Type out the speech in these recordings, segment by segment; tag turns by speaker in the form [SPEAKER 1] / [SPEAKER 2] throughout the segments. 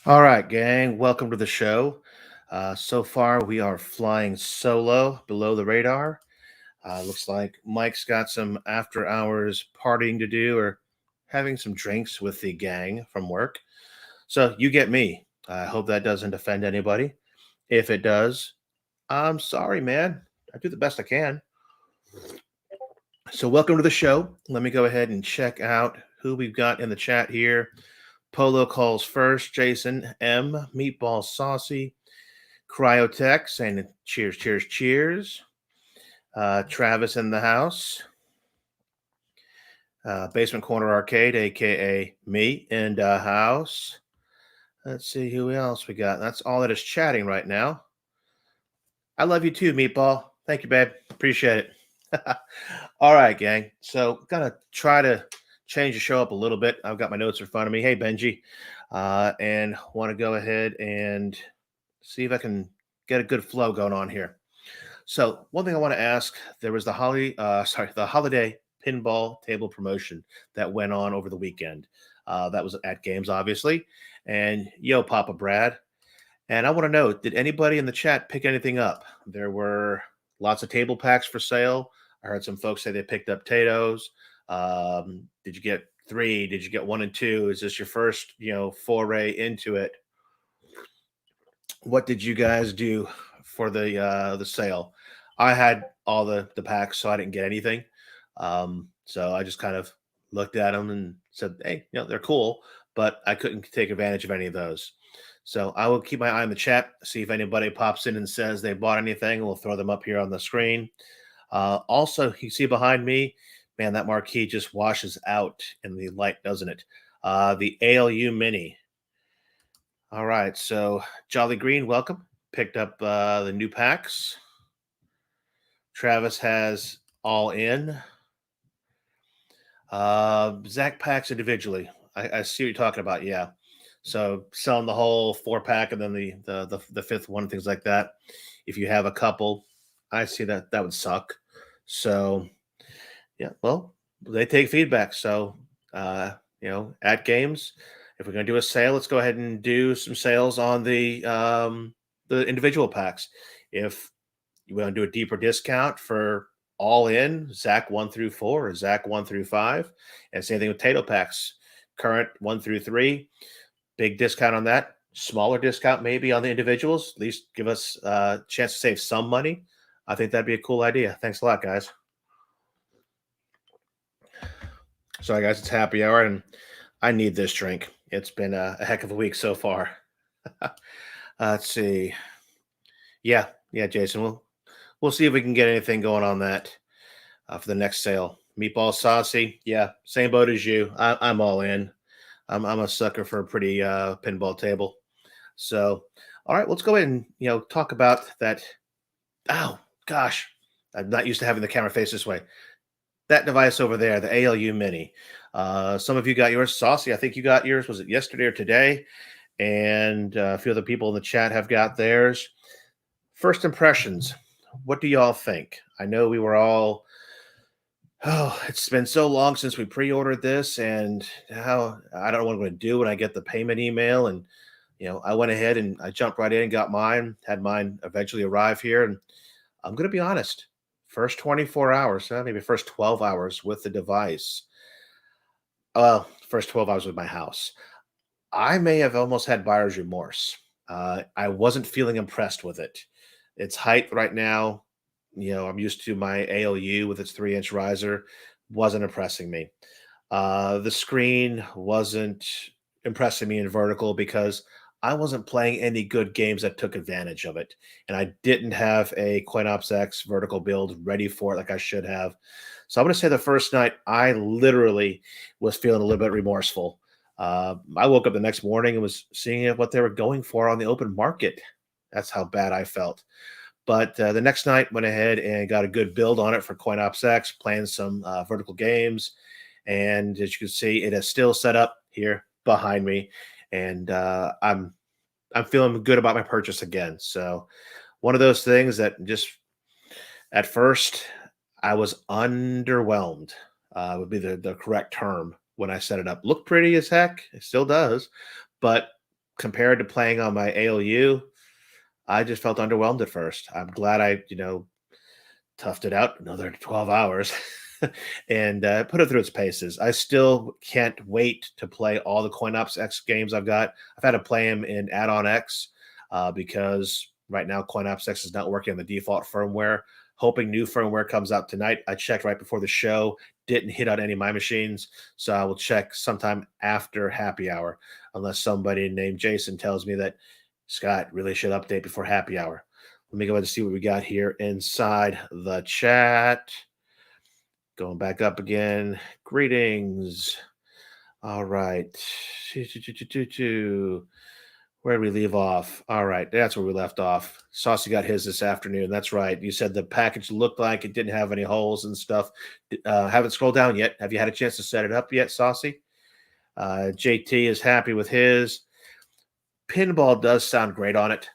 [SPEAKER 1] All right, gang, welcome to the show. So far, we are flying solo below the radar. Looks like Mike's got some after hours partying to do or having some drinks with the gang from work. So you get me. I hope that doesn't offend anybody. If it does, I'm sorry, man. I do the best I can. So, welcome to the show. Let me go ahead and check out who we've got in the chat here. Polo calls first, Jason M, Meatball Saucy, Cryotech saying cheers, cheers, cheers. Travis in the house. Basement Corner Arcade, aka me, in the house. Let's see who else we got. That's all that is chatting right now. I love you too, Meatball. Thank you, babe. Appreciate it. All right, gang. So, gonna try to change the show up a little bit. I've got my notes in front of me. Hey, Benji. And want to go ahead and see if I can get a good flow going on here. So one thing I want to ask, there was the holiday pinball table promotion that went on over the weekend. That was at Games, obviously. And yo, Papa Brad. And I want to know, did anybody in the chat pick anything up? There were lots of table packs for sale. I heard some folks say they picked up Tato's. Did you get three? Did you get one and two? Is this your first, foray into it? What did you guys do for the sale? I had all the packs, so I didn't get anything. So I just kind of looked at them and said, "Hey, they're cool," but I couldn't take advantage of any of those. So I will keep my eye on the chat, see if anybody pops in and says they bought anything. We'll throw them up here on the screen. Also, you see behind me, man, that marquee just washes out in the light, doesn't it? The ALU Mini. All right, so Jolly Green, welcome. Picked up the new packs. Travis has all in. Zach packs individually. I see what you're talking about. Yeah. So selling the whole 4-pack and then the fifth one, things like that. If you have a couple, I see that would suck. So yeah, well, they take feedback. So at Games, if we're going to do a sale, let's go ahead and do some sales on the individual packs. If you want to do a deeper discount for all in, Zach 1 through 4 or Zach 1 through 5, and same thing with Tato packs, current 1 through 3, big discount on that. Smaller discount maybe on the individuals. At least give us a chance to save some money. I think that'd be a cool idea. Thanks a lot, guys. Sorry, guys, it's happy hour, and I need this drink. It's been a heck of a week so far. Let's see. Yeah, Jason. We'll see if we can get anything going on that for the next sale. Meatball Saucy. Yeah, same boat as you. I'm all in. I'm a sucker for a pretty pinball table. So, all right, let's go ahead and talk about that. Oh gosh, I'm not used to having the camera face this way. That device over there, the ALU Mini. Some of you got yours. Saucy, I think you got yours. Was it yesterday or today? And a few other people in the chat have got theirs. First impressions. What do y'all think? I know we were all, it's been so long since we pre-ordered this, and how I don't know what I'm going to do when I get the payment email. And I went ahead and I jumped right in and got mine. Had mine eventually arrive here, and I'm going to be honest. First 24 hours, maybe first 12 hours with the device. First 12 hours with my house. I may have almost had buyer's remorse. I wasn't feeling impressed with it. Its height right now, I'm used to my ALU with its 3-inch riser, wasn't impressing me. The screen wasn't impressing me in vertical because I wasn't playing any good games that took advantage of it. And I didn't have a CoinOps X vertical build ready for it like I should have. So I'm going to say the first night, I literally was feeling a little bit remorseful. I woke up the next morning and was seeing what they were going for on the open market. That's how bad I felt. But the next night, went ahead and got a good build on it for CoinOps X, playing some vertical games. And as you can see, it is still set up here behind me. And I'm feeling good about my purchase again. So one of those things that just at first I was underwhelmed would be the correct term when I set it up. Looked pretty as heck. It still does. But compared to playing on my ALU, I just felt underwhelmed at first. I'm glad I, toughed it out another 12 hours and put it through its paces. I still can't wait to play all the CoinOps X games I've got. I've had to play them in add-on X because right now CoinOps X is not working on the default firmware. Hoping new firmware comes out tonight. I checked right before the show, didn't hit on any of my machines, so I will check sometime after happy hour, unless somebody named Jason tells me that Scott really should update before happy hour. Let me go ahead and see what we got here inside the chat. Going back up again. Greetings. All right. Where did we leave off? All right, that's where we left off. Saucy got his this afternoon. That's right. You said the package looked like it didn't have any holes and stuff. Haven't scrolled down yet. Have you had a chance to set it up yet, Saucy? JT is happy with his. Pinball does sound great on it.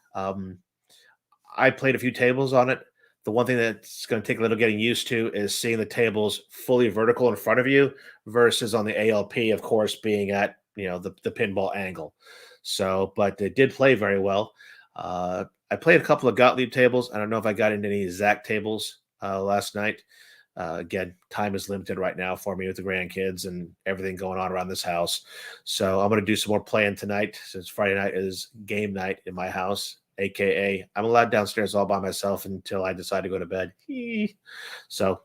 [SPEAKER 1] I played a few tables on it. The one thing that's going to take a little getting used to is seeing the tables fully vertical in front of you versus on the ALP, of course, being at the pinball angle. So, but they did play very well. I played a couple of Gottlieb tables. I don't know if I got into any Zach tables last night. Again, time is limited right now for me with the grandkids and everything going on around this house. So I'm going to do some more playing tonight since Friday night is game night in my house, AKA I'm allowed downstairs all by myself until I decide to go to bed. So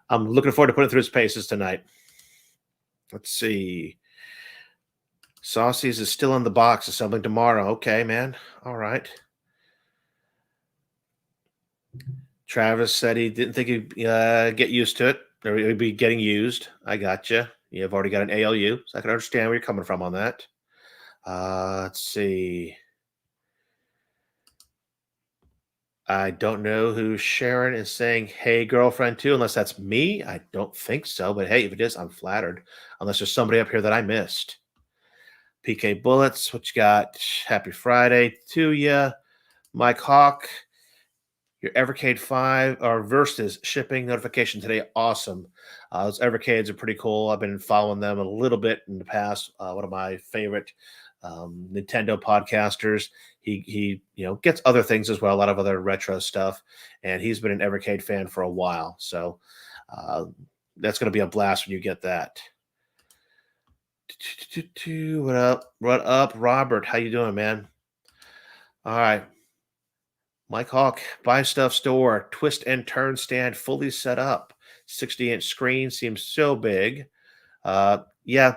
[SPEAKER 1] I'm looking forward to putting through its paces tonight. Let's see. Saucy's is still in the box, assembling tomorrow. Okay, man. All right. Travis said he didn't think he'd get used to it, or he'd be getting used. I got you. You've already got an ALU, so I can understand where you're coming from on that. Let's see. I don't know who Sharon is saying, hey, girlfriend, to, unless that's me. I don't think so, but hey, if it is, I'm flattered. Unless there's somebody up here that I missed. PK Bullets, what you got? Happy Friday to you. Mike Hawk, your Evercade 5 or Versus shipping notification today. Awesome. Those Evercades are pretty cool. I've been following them a little bit in the past. One of my favorite Nintendo podcasters. He gets other things as well, a lot of other retro stuff, and he's been an Evercade fan for a while. So that's going to be a blast when you get that. What up? What up, Robert? How you doing, man? All right. Mike Hawk, Buy Stuff Store, twist and turn stand fully set up. 60-inch screen seems so big. Yeah,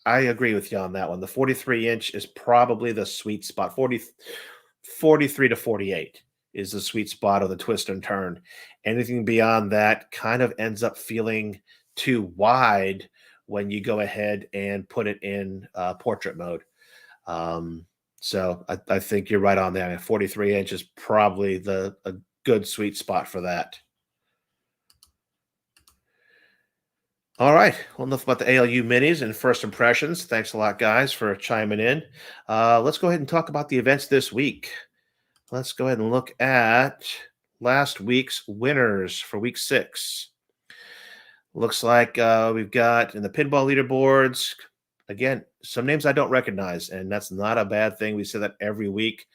[SPEAKER 1] I agree with you on that one. The 43-inch is probably the sweet spot. 43 to 48 is the sweet spot of the twist and turn. Anything beyond that kind of ends up feeling too wide when you go ahead and put it in portrait mode. So I think you're right on there. I mean, 43 inch is probably a good sweet spot for that. All right. Well, enough about the ALU minis and first impressions. Thanks a lot, guys, for chiming in. Let's go ahead and talk about the events this week. Let's go ahead and look at last week's winners for week 6. Looks like we've got in the pinball leaderboards, again, some names I don't recognize, and that's not a bad thing. We say that every week.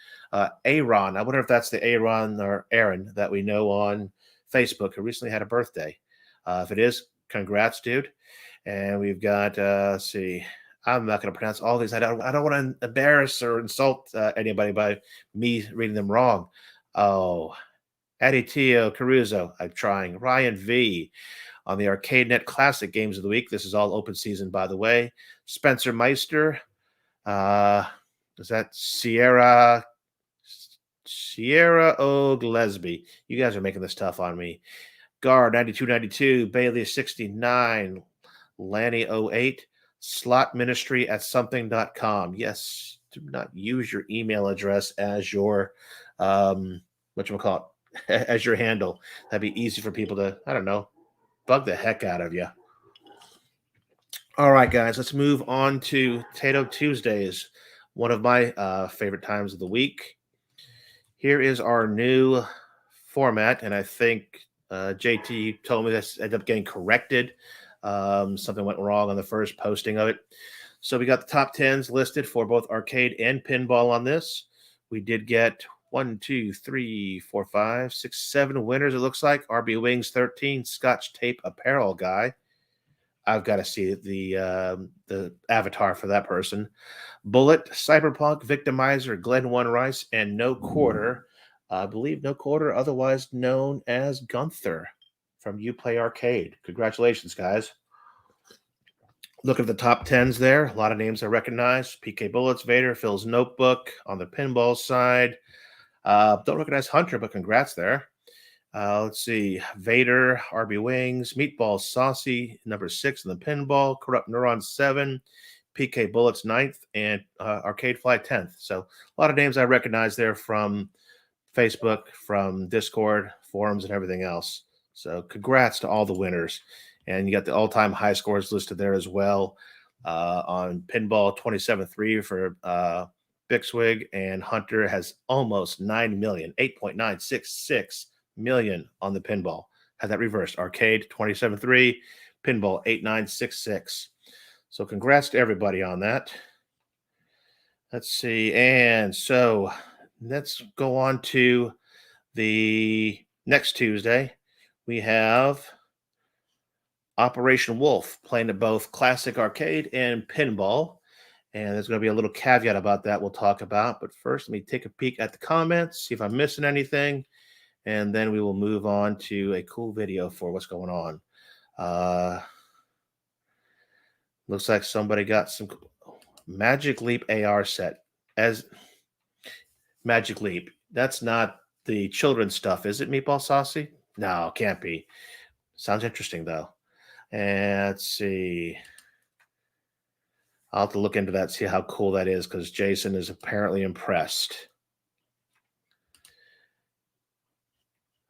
[SPEAKER 1] Aaron, I wonder if that's the Aaron or Aaron that we know on Facebook who recently had a birthday. If it is, congrats, dude. And we've got, let's see, I'm not going to pronounce all these. I don't want to embarrass or insult anybody by me reading them wrong. Oh, Aditio Caruso, I'm trying. Ryan V. On the ArcadeNet Classic Games of the Week. This is all open season, by the way. Spencer Meister. Is that Sierra O'Glesby? You guys are making this tough on me. Gar 9292, Bailey 69, Lanny 08, Slot Ministry at something.com. Yes, do not use your email address as your whatchamacallit, as your handle. That'd be easy for people to, I don't know, bug the heck out of you. All right, guys, let's move on to Taito Tuesdays, one of my favorite times of the week. Here is our new format, and I think JT told me this ended up getting corrected. Something went wrong on the first posting of it. So we got the top 10s listed for both arcade and pinball on this. We did get 1, 2, 3, 4, 5, 6, 7 winners, it looks like. RB Wings 13, Scotch Tape Apparel Guy. I've got to see the avatar for that person. Bullet, Cyberpunk, Victimizer, Glenn One Rice, and No Quarter. I believe No Quarter, otherwise known as Gunther from Uplay Arcade. Congratulations, guys. Look at the top 10s there. A lot of names I recognize. PK Bullets, Vader, Phil's Notebook on the pinball side. Don't recognize Hunter, but congrats there. Let's see. Vader, RB Wings, Meatball Saucy, number 6 in the pinball. Corrupt Neuron 7, PK Bullets 9th, and Arcade Fly 10th. So a lot of names I recognize there from Facebook, from Discord, forums, and everything else. So congrats to all the winners. And you got the all-time high scores listed there as well. On pinball, 27.3 for Bixwig, and Hunter has almost 9 million, 8.966 million on the pinball. Had that reversed. Arcade 27.3, pinball 8.966. So congrats to everybody on that. Let's see. And so let's go on to the next Tuesday. We have Operation Wolf playing at both classic arcade and pinball. And there's going to be a little caveat about that we'll talk about. But first, let me take a peek at the comments, see if I'm missing anything. And then we will move on to a cool video for what's going on. Looks like somebody got some Magic Leap AR set. As Magic Leap, that's not the children's stuff, is it, Meatball Saucy? No, can't be. Sounds interesting, though. And let's see. I'll have to look into that, see how cool that is, because Jason is apparently impressed.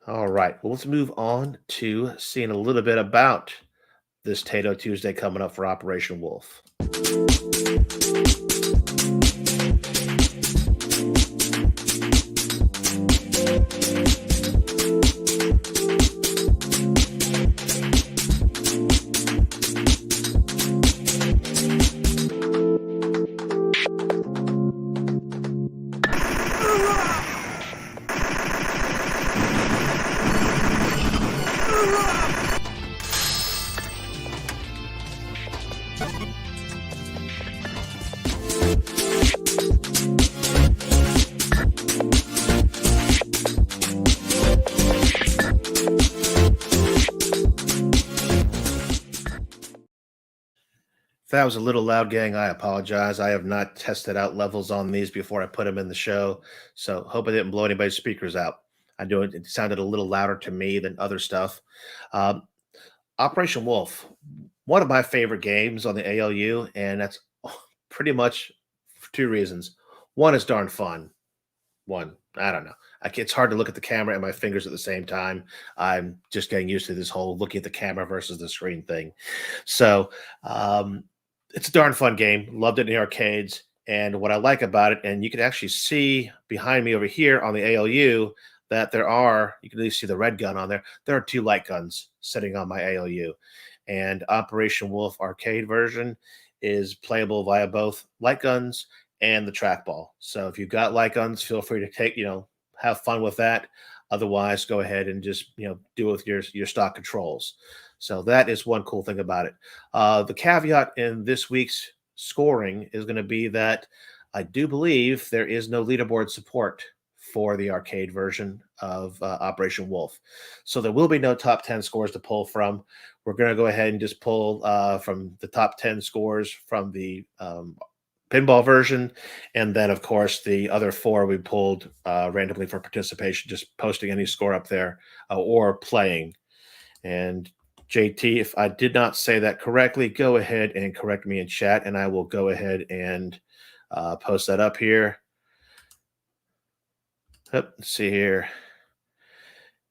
[SPEAKER 1] All right. Well, let's move on to seeing a little bit about this Taito Tuesday coming up for Operation Wolf. If that was a little loud, gang, I apologize. I have not tested out levels on these before I put them in the show, so hope I didn't blow anybody's speakers out. I know it sounded a little louder to me than other stuff. Operation Wolf, one of my favorite games on the ALU, and that's pretty much for 2 reasons. One is darn fun. One, I don't know. It's hard to look at the camera and my fingers at the same time. I'm just getting used to this whole looking at the camera versus the screen thing. So it's a darn fun game. Loved it in the arcades. And what I like about it, and you can actually see behind me over here on the ALU that you can at least see the red gun on there. There are 2 light guns sitting on my ALU. And Operation Wolf arcade version is playable via both light guns and the trackball. So if you've got light guns, feel free to have fun with that. Otherwise, go ahead and just, do it with your stock controls. So that is one cool thing about it. The caveat in this week's scoring is going to be that I do believe there is no leaderboard support for the arcade version of Operation Wolf. So there will be no top 10 scores to pull from. We're going to go ahead and just pull from the top 10 scores from the pinball version. And then, of course, the other 4 we pulled randomly for participation, just posting any score up there or playing. And JT, if I did not say that correctly, go ahead and correct me in chat, and I will go ahead and post that up here. Yep, let's see here.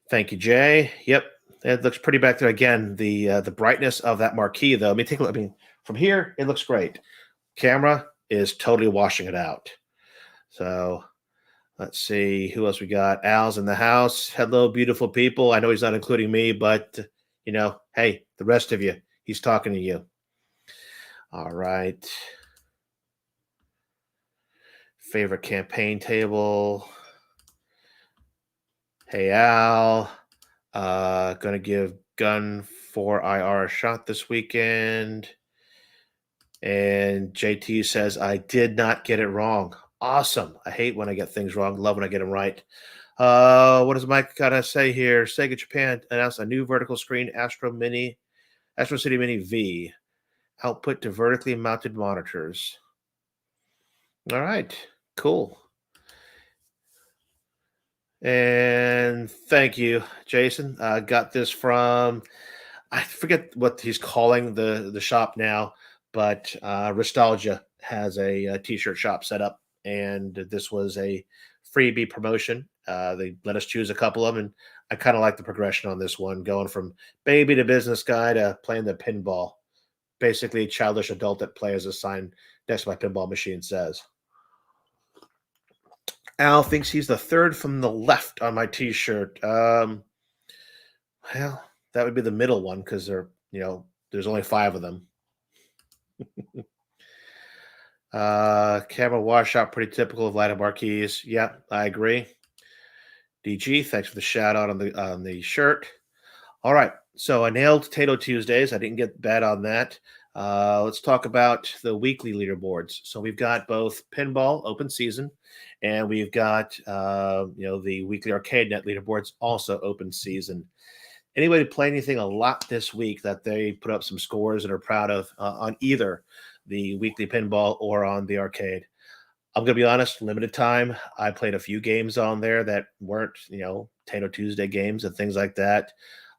[SPEAKER 1] Thank you, Jay. Yep, it looks pretty back there. Again, the brightness of that marquee, though. Let me take a look. From here, it looks great. Camera is totally washing it out. So let's see who else we got. Al's in the house. Hello, beautiful people. I know he's not including me, but hey, the rest of you, he's talking to you. All right. Favorite campaign table. Hey, Al. Going to give Gun 4 IR a shot this weekend. And JT says, I did not get it wrong. Awesome. I hate when I get things wrong. Love when I get them right. What does Mike got to say here? Sega Japan announced a new vertical screen Astro City Mini V. Output to vertically mounted monitors. All right. Cool. And thank you, Jason. Got this from, I forget what he's calling the shop now, but Rastalgia has a t-shirt shop set up, and this was a freebie promotion. They let us choose a couple of them, and I kind of like the progression on this one, going from baby to business guy to playing the pinball. Basically, childish adult that play as a sign next to my pinball machine says. Al thinks he's the third from the left on my t-shirt. Well, that would be the middle one because there's only 5 of them. Camera washout, pretty typical of Light Marquees. Yeah, I agree. DG, thanks for the shout out on the shirt. All right, so I nailed Taito Tuesdays. I didn't get bad on that. Let's talk about the weekly leaderboards. So we've got both pinball open season, and we've got the weekly arcade net leaderboards also open season. Anybody play anything a lot this week that they put up some scores and are proud of on either the weekly pinball or on the arcade? I'm going to be honest, limited time. I played a few games on there that weren't, Taito Tuesday games and things like that.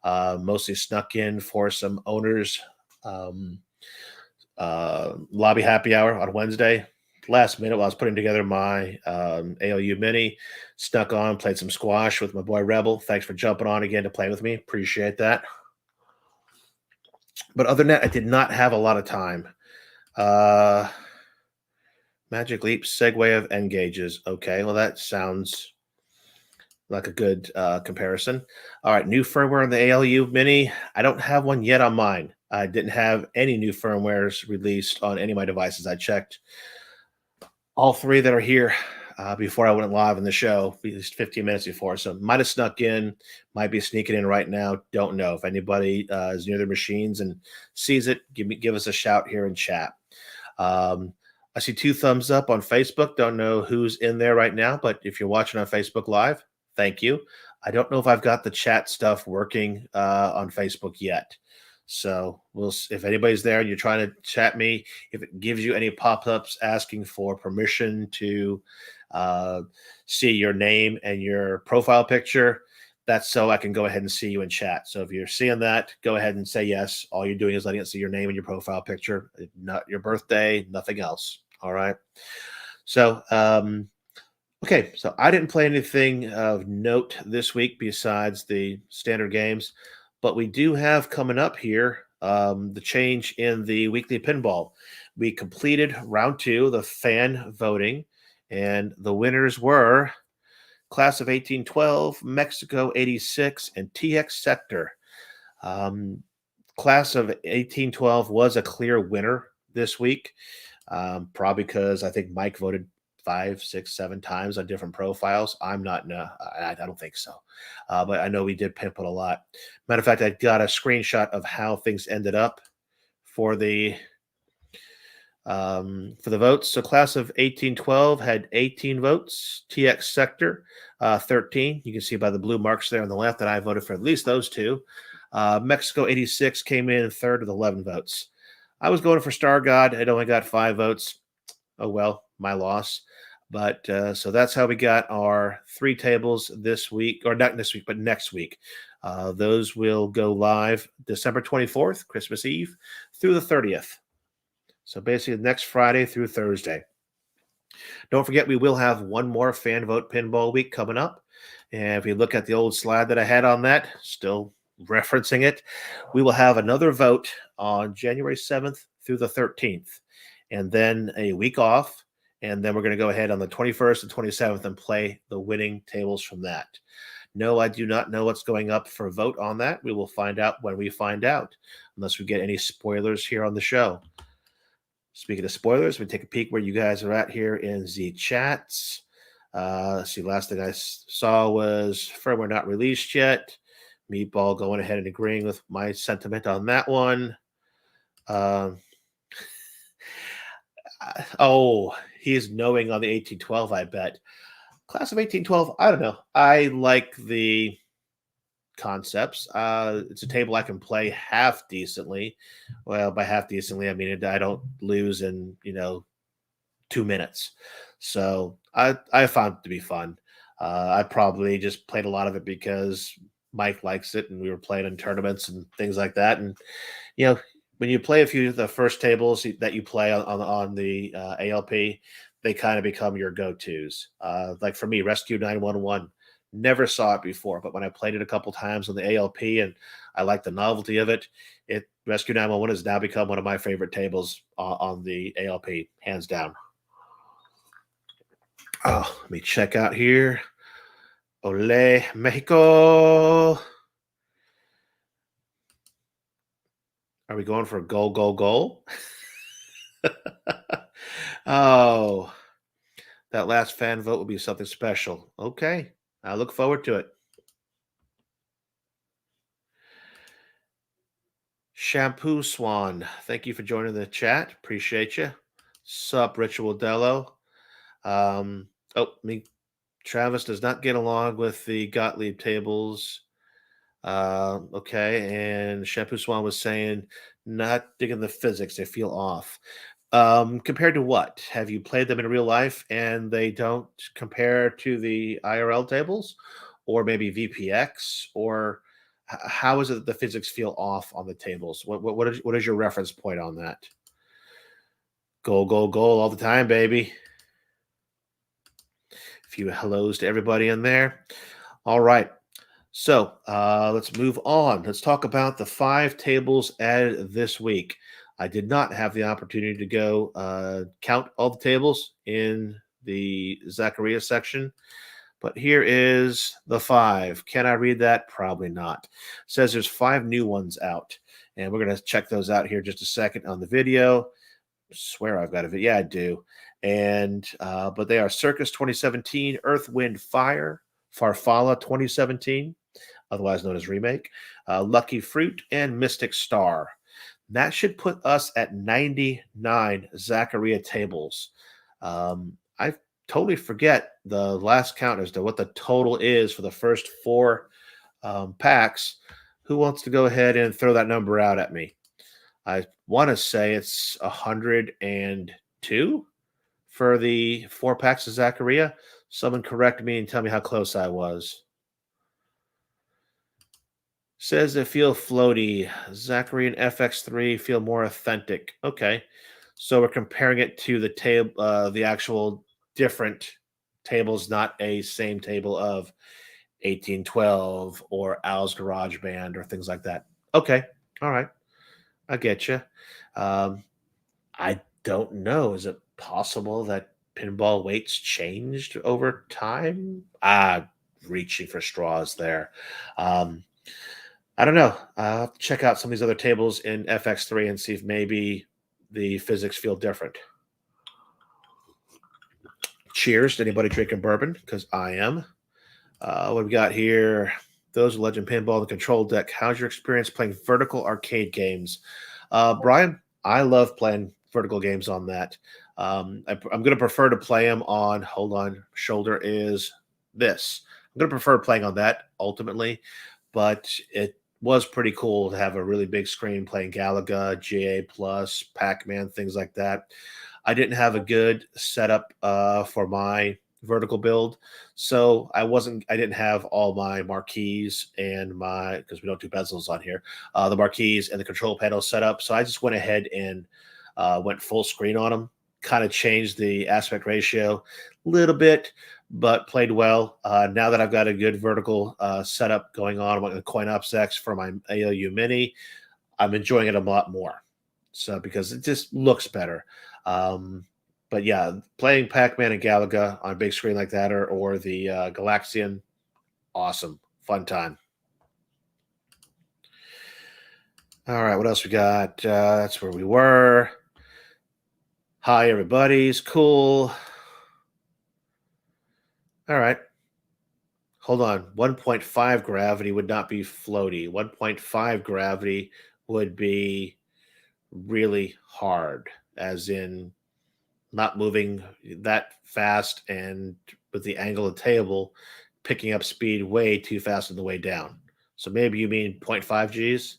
[SPEAKER 1] Mostly snuck in for some owners. Lobby happy hour on Wednesday. Last minute while I was putting together my ALU mini, snuck on, played some squash with my boy Rebel. Thanks for jumping on again to play with me. Appreciate that. But other than that, I did not have a lot of time. Magic Leap, segue of N gauges. Okay, well, that sounds like a good comparison. All right, new firmware on the ALU Mini. I don't have one yet on mine. I didn't have any new firmwares released on any of my devices. I checked all 3 that are here before I went live in the show, at least 15 minutes before. So might have snuck in, might be sneaking in right now. Don't know. If anybody is near their machines and sees it, give us a shout here in chat. I see 2 thumbs up on Facebook. Don't know who's in there right now, but if you're watching on Facebook Live, thank you. I don't know if I've got the chat stuff working on Facebook yet. So if anybody's there and you're trying to chat me, if it gives you any pop-ups asking for permission to see your name and your profile picture, that's so I can go ahead and see you in chat. So if you're seeing that, go ahead and say yes. All you're doing is letting it see your name and your profile picture, not your birthday, nothing else. All right. So, okay. So I didn't play anything of note this week besides the standard games, but we do have coming up here the change in the weekly pinball. We completed round 2, the fan voting, and the winners were Class of 1812, Mexico 86, and TX Sector. Class of 1812 was a clear winner this week, probably because I think Mike voted 5, 6, 7 times on different profiles. I'm not, no, I don't think so. But I know we did pimp it a lot. Matter of fact, I got a screenshot of how things ended up for the votes. So class of 1812 had 18 votes, TX Sector 13. You can see by the blue marks there on the left that I voted for at least those 2. Mexico 86 came in third with 11 votes. I was going for Star God. It only got 5 votes. Oh, well, my loss. But so that's how we got our 3 tables this week, or not this week, but next week. Those will go live December 24th, Christmas Eve, through the 30th. So basically next Friday through Thursday. Don't forget, we will have one more fan vote pinball week coming up. And if you look at the old slide that I had on that, still referencing it, we will have another vote on January 7th through the 13th. And then a week off. And then we're going to go ahead on the 21st and 27th and play the winning tables from that. No, I do not know what's going up for a vote on that. We will find out when we find out, unless we get any spoilers here on the show. Speaking of spoilers, we take a peek where you guys are at here in the chats. Let's see, last thing I saw was firmware not released yet. Meatball going ahead and agreeing with my sentiment on that one. Um, oh, he is knowing on the 1812, I bet. Class of 1812, I don't know. I like the concepts. It's a table I can play half decently. Well, by half decently, I mean I don't lose in 2 minutes. So I found it to be fun. I probably just played a lot of it because Mike likes it, and we were playing in tournaments and things like that. And you know, when you play a few of the first tables that you play on the ALP, they kind of become your go tos. Like for me, Rescue 911. Never saw it before, but when I played it a couple times on the ALP and I like the novelty of it, Rescue 911 has now become one of my favorite tables on the ALP, hands down. Oh, let me check out here. Ole, Mexico. Are we going for a goal, goal, goal? Oh, that last fan vote will be something special. Okay, I look forward to it. Shampoo Swan, thank you for joining the chat. Appreciate you. Sup, Ritual Dello. Me. Travis does not get along with the Gottlieb tables. Okay, and Shampoo Swan was saying not digging the physics; they feel off. Compared to what? Have you played them in real life and they don't compare to the IRL tables, or maybe VPX, or how is it that the physics feel off on the tables? What is your reference point on that? Goal, goal, goal all the time, baby. A few hellos to everybody in there. All right. So let's move on. Let's talk about the 5 tables added this week. I did not have the opportunity to go count all the tables in the Zachariah section, but here is the 5. Can I read that? Probably not. It says there's 5 new ones out, and we're going to check those out here just a second on the video. I swear I've got a video. Yeah, I do. And but they are Circus 2017, Earth, Wind, Fire, Farfalla 2017, otherwise known as Remake, Lucky Fruit, and Mystic Star. That should put us at 99 Zachariah tables. I totally forget the last count as to what the total is for the first 4 packs. Who wants to go ahead and throw that number out at me? I want to say it's 102 for the 4 packs of Zachariah. Someone correct me and tell me how close I was. Says they feel floaty. Zachary and FX3 feel more authentic. Okay. So we're comparing it to the table, the actual different tables, not a same table of 1812 or Al's Garage Band or things like that. Okay. All right. I get you. I don't know. Is it possible that pinball weights changed over time? Reaching for straws there. I don't know. I'll have to check out some of these other tables in FX3 and see if maybe the physics feel different. Cheers to anybody drinking bourbon, because I am. What we got here? Those Legend Pinball, the control deck. How's your experience playing vertical arcade games? Brian, I love playing vertical games on that. I'm going to prefer to play them on, hold on, shoulder is this. I'm going to prefer playing on that ultimately, but it was pretty cool to have a really big screen playing Galaga, GA Plus, Pac-Man, things like that. I didn't have a good setup for my vertical build, so I didn't have all my marquees and because we don't do bezels on here, the marquees and the control panel set up. So I just went ahead and went full screen on them, kind of changed the aspect ratio a little bit, but played well. Now that I've got a good vertical setup going on with the coin ops X for my ALU Mini, I'm enjoying it a lot more. So because it just looks better. But yeah, playing Pac-Man and Galaga on a big screen like that, or the Galaxian, awesome, fun time. All right, what else we got? That's where we were. Hi, everybody's cool. All right. Hold on. 1.5 gravity would not be floaty. 1.5 gravity would be really hard, as in not moving that fast and with the angle of the table, picking up speed way too fast on the way down. So maybe you mean zero point 0.5 Gs?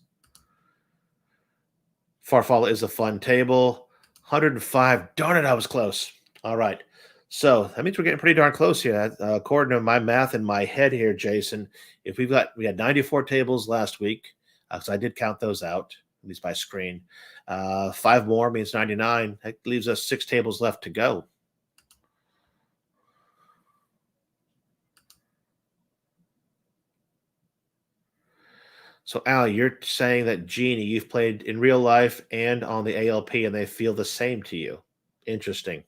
[SPEAKER 1] Farfalla is a fun table. 105. Darn it, I was close. All right. So that means we're getting pretty darn close here. According to my math in my head here, Jason, if we had 94 tables last week, because I did count those out, at least by screen. 5 more means 99. That leaves us 6 tables left to go. So, Al, you're saying that Genie, you've played in real life and on the ALP, and they feel the same to you. Interesting.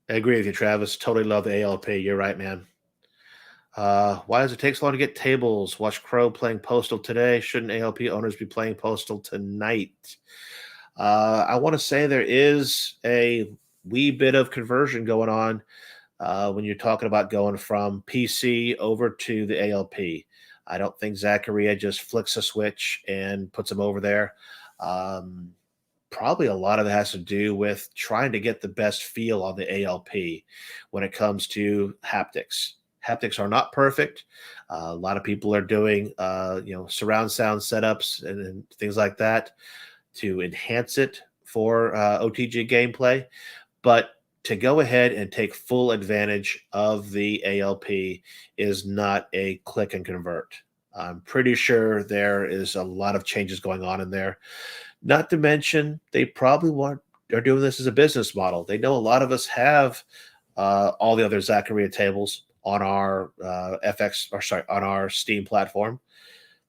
[SPEAKER 1] I agree with you, Travis. Totally love the ALP. You're right, man. Why does it take so long to get tables? Watch Crow playing Postal today. Shouldn't ALP owners be playing Postal tonight? I want to say there is a wee bit of conversion going on when you're talking about going from PC over to the ALP. I don't think Zachariah just flicks a switch and puts them over there. Probably a lot of it has to do with trying to get the best feel on the ALP when it comes to haptics. Haptics are not perfect. A lot of people are doing, surround sound setups and things like that to enhance it for OTG gameplay. But to go ahead and take full advantage of the ALP is not a click and convert. I'm pretty sure there is a lot of changes going on in there. Not to mention, they probably are doing this as a business model. They know a lot of us have all the other Zachariah tables on our on our Steam platform.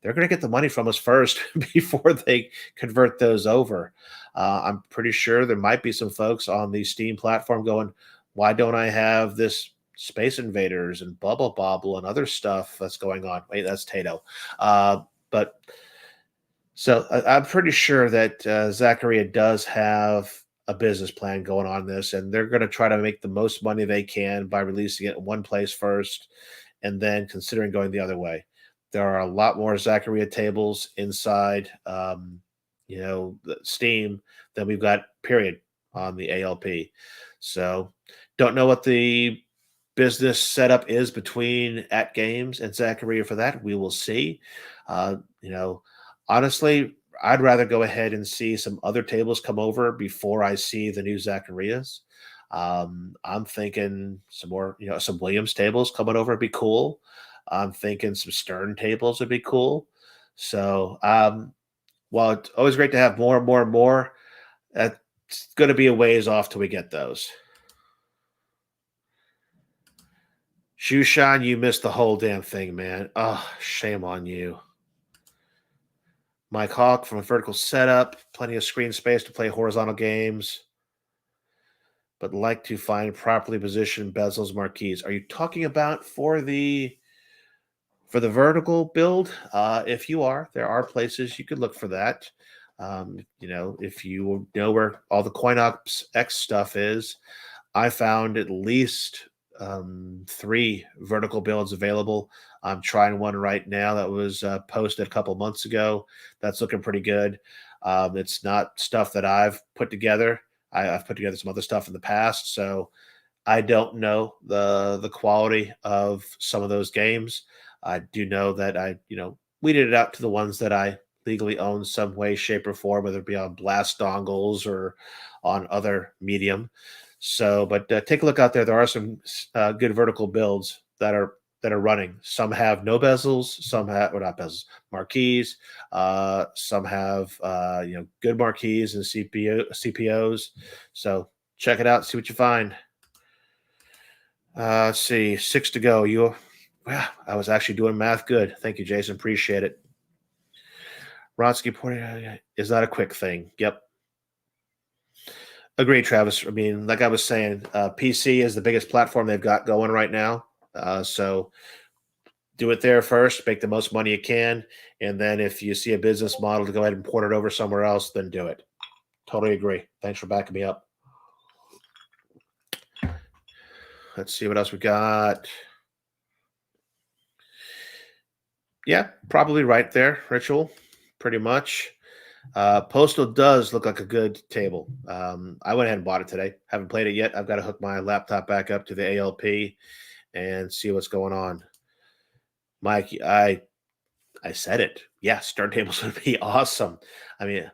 [SPEAKER 1] They're going to get the money from us first before they convert those over. I'm pretty sure there might be some folks on the Steam platform going, "Why don't I have this Space Invaders and Bubble Bobble and other stuff that's going on?" Wait, that's Taito. But so I'm pretty sure that Zachariah does have a business plan going on this, and they're going to try to make the most money they can by releasing it in one place first, and then considering going the other way. There are a lot more Zachariah tables inside, Steam than we've got. Period on the ALP. So, don't know what the business setup is between AtGames and Zachariah for that. We will see. Uh, you know, Honestly, I'd rather go ahead and see some other tables come over before I see the new Zacharias. I'm thinking some more, some Williams tables coming over would be cool. I'm thinking some Stern tables would be cool. So, while it's always great to have more and more and more, it's going to be a ways off till we get those. Shushan, you missed the whole damn thing, man. Oh, shame on you. Mike Hawk from a vertical setup, plenty of screen space to play horizontal games, but like to find properly positioned bezels marquees. Are you talking about for the vertical build? If you are, there are places you could look for that. If you know where all the CoinOps X stuff is, I found at least 3 vertical builds available. I'm trying one right now that was posted a couple months ago. That's looking pretty good. It's not stuff that I've put together. I've put together some other stuff in the past, so I don't know the quality of some of those games. I do know that I weeded it out to the ones that I legally own some way, shape, or form, whether it be on blast dongles or on other medium. So, but take a look out there. There are some good vertical builds that are running. Some have no bezels, some have or not bezels, marquees. Some have good marquees and CPOs. So check it out, see what you find. Let's see, 6 to go. I was actually doing math good. Thank you, Jason. Appreciate it. Ronsky Porter is not a quick thing. Yep. Agree, Travis. I mean, like I was saying, PC is the biggest platform they've got going right now. So do it there first, make the most money you can, and then if you see a business model to go ahead and port it over somewhere else, then do it. Totally agree. Thanks for backing me up. Let's see what else we got. Yeah, probably right there, Ritual, pretty much. Postal does look like a good table. I went ahead and bought it today. Haven't played it yet. I've got to hook my laptop back up to the ALP and see what's going on. Mike, I said it. Yeah, start tables would be awesome. I mean,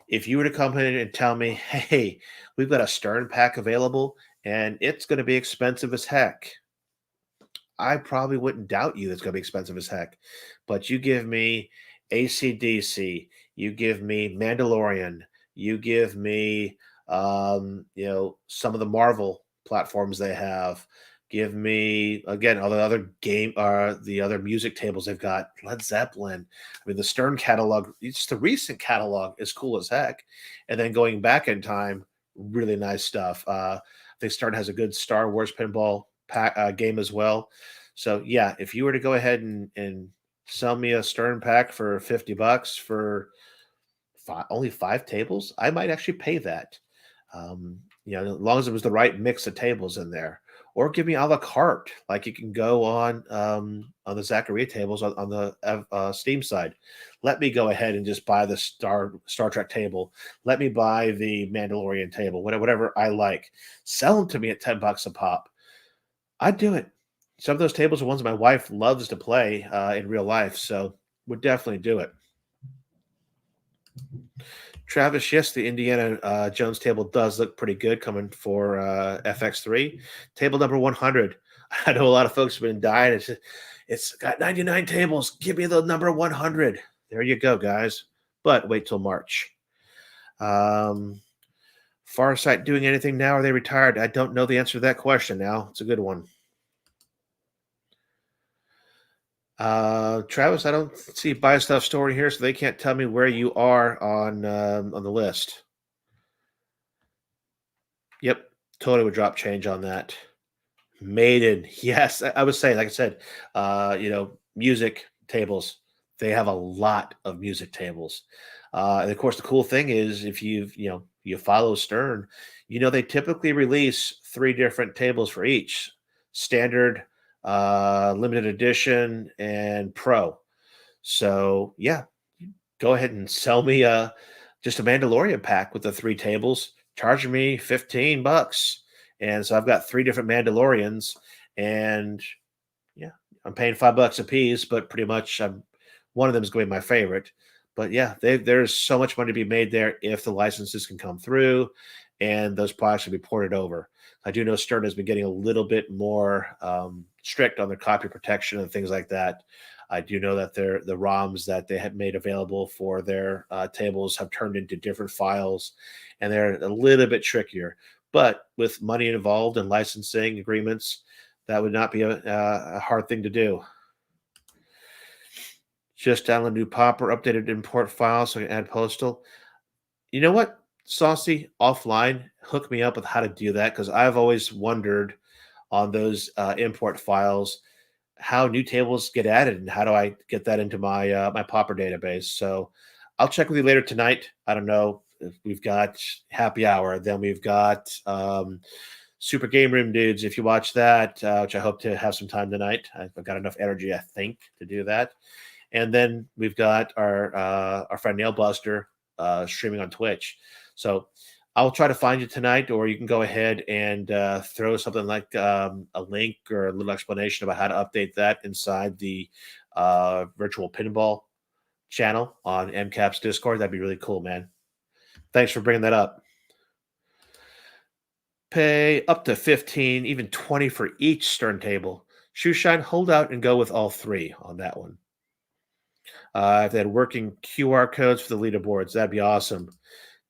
[SPEAKER 1] if you were to come in and tell me, hey, we've got a Stern pack available and it's going to be expensive as heck, I probably wouldn't doubt you it's going to be expensive as heck. But you give me ACDC, you give me Mandalorian, you give me, some of the Marvel platforms they have. Give me again all the other the other music tables they've got. Led Zeppelin. I mean, the Stern catalog, just the recent catalog is cool as heck. And then going back in time, really nice stuff. I think Stern has a good Star Wars pinball game as well. So yeah, if you were to go ahead and sell me a Stern pack for $50 for only 5 tables, I might actually pay that. As long as it was the right mix of tables in there, or give me a la carte, like you can go on the Zachariah tables on the Steam side. Let me go ahead and just buy the Star Trek table. Let me buy the Mandalorian table, whatever I like. Sell them to me at $10 a pop. I'd do it. Some of those tables are ones my wife loves to play in real life, so would definitely do it. Travis, yes, the Indiana Jones table does look pretty good coming for FX3. Table number 100. I know a lot of folks have been dying. It's got 99 tables. Give me the number 100. There you go, guys. But wait till March. Farsight doing anything now? Are they retired? I don't know the answer to that question now. It's a good one. Travis, I don't see buy stuff story here, so they can't tell me where you are on the list. Yep, totally would drop change on that. Maiden, yes, I was saying, like I said, music tables. They have a lot of music tables, and of course, the cool thing is if you follow Stern, they typically release 3 different tables for each standard, limited edition, and pro. So yeah, go ahead and sell me just a Mandalorian pack with the 3 tables, charging me $15. And so I've got 3 different Mandalorians, and yeah, I'm paying $5 a piece, but pretty much one of them is going to be my favorite. But yeah, there's so much money to be made there if the licenses can come through and those products can be ported over. I do know Stern has been getting a little bit more strict on their copy protection and things like that. I do know that the ROMs that they have made available for their tables have turned into different files, and they're a little bit trickier. But with money involved and licensing agreements, that would not be a hard thing to do. Just download new popper, updated import files so I can add postal. You know what, Saucy? Offline, hook me up with how to do that, because I've always wondered on those import files how new tables get added and how do I get that into my my popper database. So I'll check with you later tonight. I don't know if we've got happy hour, then we've got Super Game Room Dudes. If you watch that, which I hope to have some time tonight, I've got enough energy, I think, to do that. And then we've got our friend Nailbuster streaming on Twitch. So I'll try to find you tonight, or you can go ahead and throw something like a link or a little explanation about how to update that inside the virtual pinball channel on MCAP's Discord. That'd be really cool, man. Thanks for bringing that up. Pay up to 15, even 20 for each Stern table. Shoeshine, hold out and go with all 3 on that one. If they had working QR codes for the leaderboards, that'd be awesome.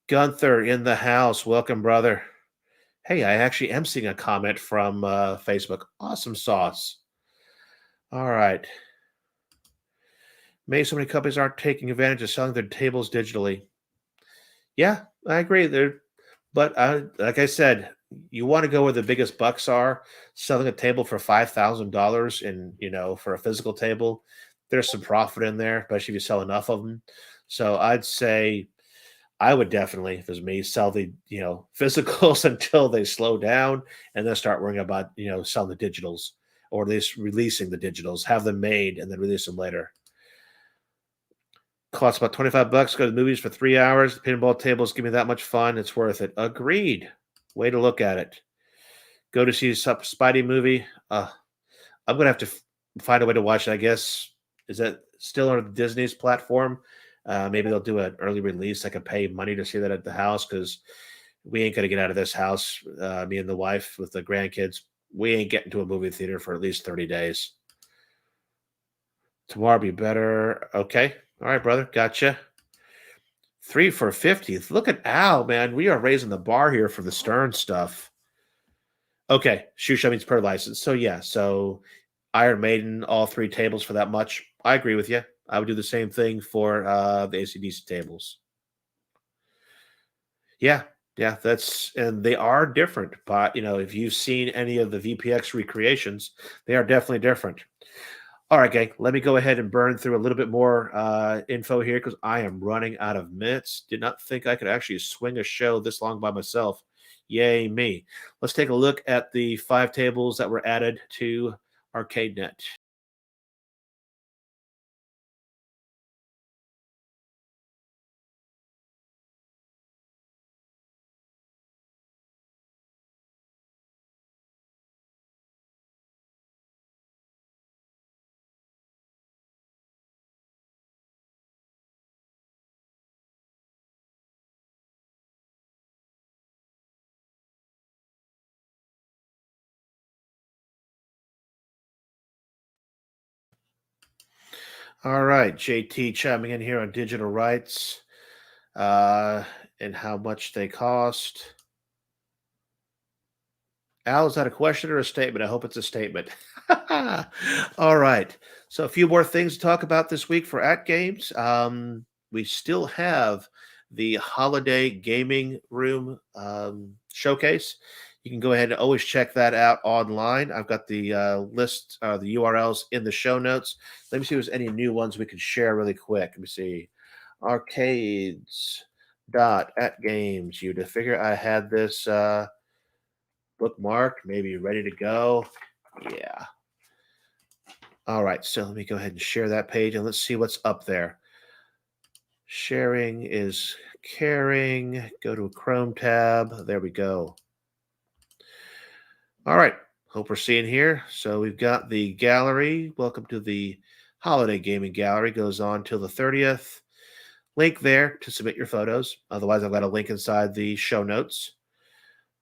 [SPEAKER 1] Gunther in the house. Welcome, brother. Hey, I actually am seeing a comment from Facebook. Awesome sauce. All right. Maybe so many companies aren't taking advantage of selling their tables digitally. Yeah, I agree. But like I said, you want to go where the biggest bucks are. Selling a table for $5,000 in, for a physical table, there's some profit in there, especially if you sell enough of them. So I'd say I would definitely, if it was me, sell the physicals until they slow down, and then start worrying about selling the digitals, or at least releasing the digitals, have them made and then release them later. Costs about 25 bucks. Go to the movies for 3 hours. The pinball tables give me that much fun. It's worth it. Agreed. Way to look at it. Go to see some Spidey movie. I'm gonna have to find a way to watch it. I guess, is that still on Disney's platform? Maybe they'll do an early release. I can pay money to see that at the house, because we ain't gonna get out of this house. Me and the wife with the grandkids. We ain't getting to a movie theater for at least 30 days. Tomorrow be better. Okay. All right, brother. Gotcha. 3 for 50. Look at Al, man. We are raising the bar here for the Stern stuff. Okay. Shoe shoving's per license. So, yeah. So, Iron Maiden, all 3 tables for that much. I agree with you. I would do the same thing for the ACDC tables. Yeah. Yeah. And they are different. But, if you've seen any of the VPX recreations, they are definitely different. All right, gang. Let me go ahead and burn through a little bit more info here, because I am running out of minutes. Did not think I could actually swing a show this long by myself. Yay, me. Let's take a look at the 5 tables that were added to ArcadeNet. All right, JT chiming in here on digital rights uh, and how much they cost. Al, is that a question or a statement? I hope it's a statement. All right. So, a few more things to talk about this week for AtGames. We still have the holiday gaming room showcase. You can go ahead and always check that out online. I've got the list, the URLs in the show notes. Let me see if there's any new ones we can share really quick. Let me see. Arcades dot at games. You'd figure I had this bookmarked, maybe ready to go. Yeah. All right. So let me go ahead and share that page, and let's see what's up there. Sharing is caring. Go to a Chrome tab. There we go. All right. Hope we're seeing here. So we've got the gallery. Welcome to the holiday gaming gallery. Goes on till the 30th. Link there to submit your photos. Otherwise, I've got a link inside the show notes.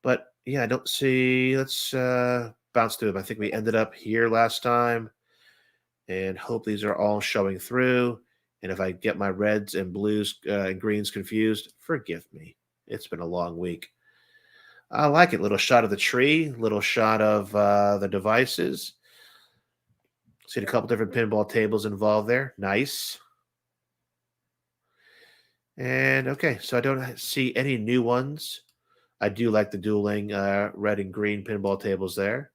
[SPEAKER 1] But yeah, I don't see. Let's bounce through them. I think we ended up here last time, and hope these are all showing through. And if I get my reds and blues and greens confused, forgive me. It's been a long week. I like it. Little shot of the tree, little shot of the devices. See a couple different pinball tables involved there. Nice. And okay, so I don't see any new ones. I do like the dueling red and green pinball tables there.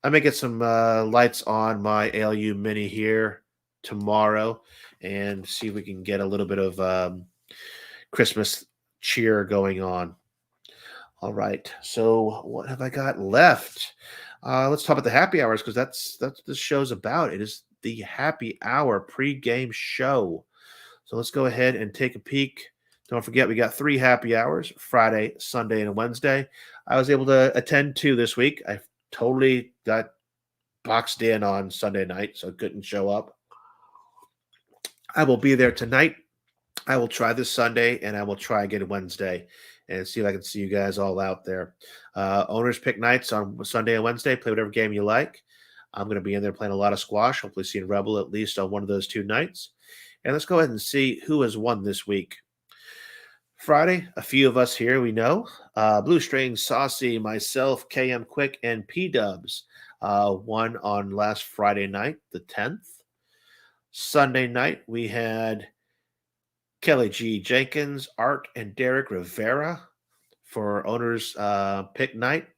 [SPEAKER 1] I may get some lights on my ALU Mini here tomorrow, and see if we can get a little bit of Christmas cheer going on. All right. So what have I got left? Let's talk about the happy hours, because that's this show's about. It is the happy hour pregame show. So let's go ahead and take a peek. Don't forget, we got 3 happy hours: Friday, Sunday, and Wednesday. I was able to attend 2 this week. I totally got boxed in on Sunday night, so couldn't show up. I will be there tonight. I will try this Sunday, and I will try again Wednesday, and see if I can see you guys all out there. Owners pick nights on Sunday and Wednesday. Play whatever game you like. I'm going to be in there playing a lot of squash, hopefully seeing Rebel at least on one of those 2 nights. And let's go ahead and see who has won this week. Friday, a few of us here we know. Blue String, Saucy, myself, KM Quick, and P-Dubs won on last Friday night, the 10th. Sunday night, we had Kelly G. Jenkins, Art and Derek Rivera for owners pick night.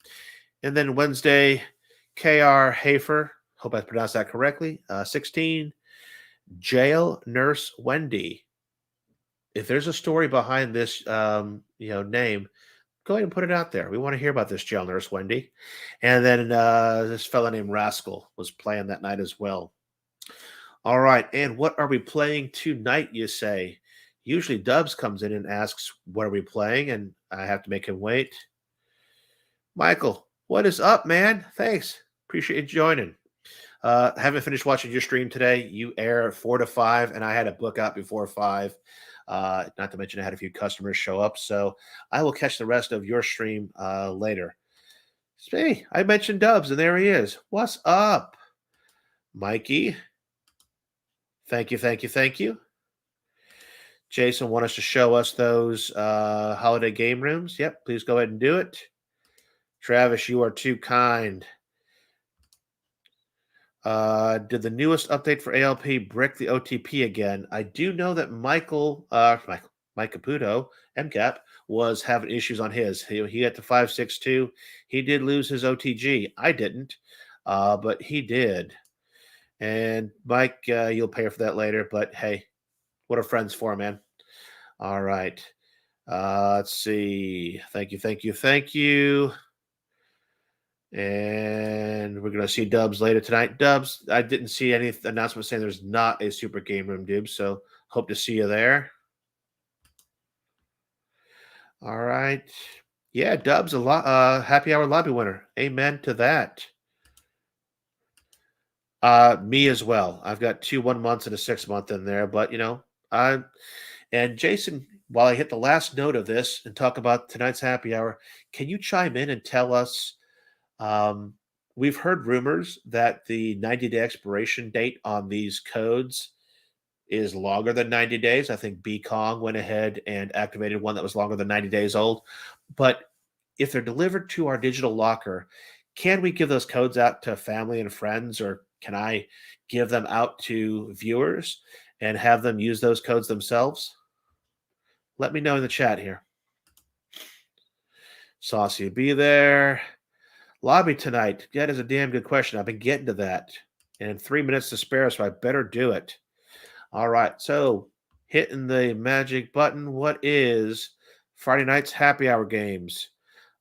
[SPEAKER 1] And then Wednesday, KR Hafer, hope I pronounced that correctly, 16. Jail Nurse Wendy. If there's a story behind this name, go ahead and put it out there. We want to hear about this jail nurse, Wendy. And then this fella named Raskull was playing that night as well. All right. And what are we playing tonight, you say? Usually Dubs comes in and asks, what are we playing? And I have to make him wait. Michael, what is up, man? Thanks. Appreciate you joining. Haven't finished watching your stream today. You air 4 to 5, and I had a book out before 5. Not to mention I had a few customers show up. So I will catch the rest of your stream later. Hey, I mentioned Dubs, and there he is. What's up, Mikey? Thank you, thank you, thank you. Jason want us to show us those holiday game rooms. Yep, please go ahead and do it. Travis, you are too kind. Did the newest update for ALP brick the OTP again? I do know that Mike Caputo, MCAP, was having issues on his. He got to 562. He did lose his OTG. I didn't, but he did. And Mike, you'll pay for that later. But hey, what are friends for, man? All right. Let's see. Thank you, thank you, thank you. And we're going to see Dubs later tonight. Dubs, I didn't see any announcement saying there's not a super game room, dude. So hope to see you there. All right. Yeah, Dubs, a lot. Happy hour lobby winner. Amen to that. Me as well. I've got 2 1 months and a 6 month in there, but and Jason, while I hit the last note of this and talk about tonight's happy hour, can you chime in and tell us? We've heard rumors that the 90-day expiration date on these codes is longer than 90 days. I think B Kong went ahead and activated one that was longer than 90 days old. But if they're delivered to our digital locker, can we give those codes out to family and friends, or can I give them out to viewers and have them use those codes themselves? Let me know in the chat here. Saucy be there. Lobby tonight. That is a damn good question. I've been getting to that. And 3 minutes to spare, so I better do it. All right. So hitting the magic button. What is Friday night's happy hour games?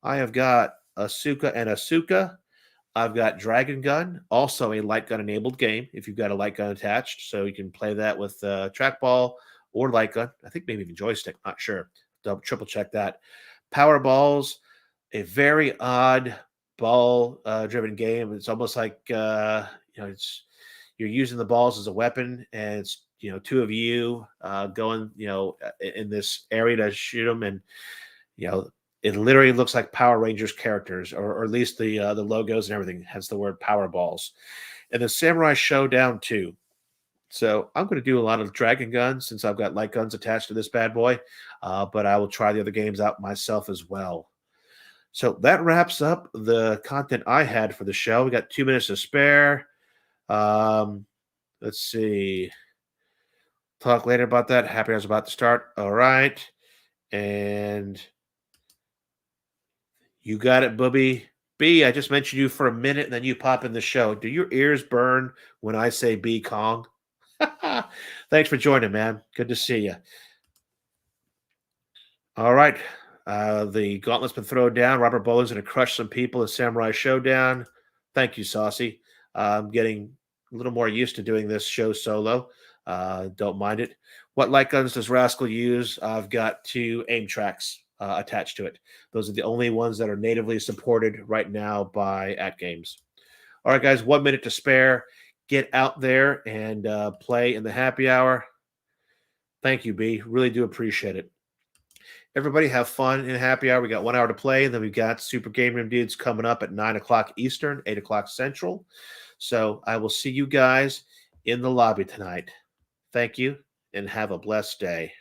[SPEAKER 1] I have got Asuka and Asuka. I've got Dragon Gun, also a light gun enabled game if you've got a light gun attached. So you can play that with trackball or light gun. I think maybe even joystick. Not sure. Triple check that. Power Balls, a very odd ball driven game. It's almost like it's you're using the balls as a weapon, and it's 2 of you going in this area to shoot them, and it literally looks like Power Rangers characters, or at least the logos and everything has the word Power Balls. And the Samurai Showdown 2. So I'm going to do a lot of Dragon Guns since I've got light guns attached to this bad boy, but I will try the other games out myself as well. So that wraps up the content I had for the show. We got 2 minutes to spare. Let's see. Talk later about that. Happy hour's about to start. All right. And you got it, Booby. B, I just mentioned you for a minute, and then you pop in the show. Do your ears burn when I say B Kong? Thanks for joining, man. Good to see you. All right. The gauntlet's been thrown down. Robert Bowler's going to crush some people in Samurai Showdown. Thank you, Saucy. I'm getting a little more used to doing this show solo. Don't mind it. What light guns does Raskull use? I've got 2 aim tracks attached to it. Those are the only ones that are natively supported right now by AtGames. All right, guys, 1 minute to spare. Get out there and play in the happy hour. Thank you, B. Really do appreciate it. Everybody have fun in happy hour. We got 1 hour to play. And then we've got Super Game Room Dudes coming up at 9 o'clock Eastern, 8 o'clock Central. So I will see you guys in the lobby tonight. Thank you and have a blessed day.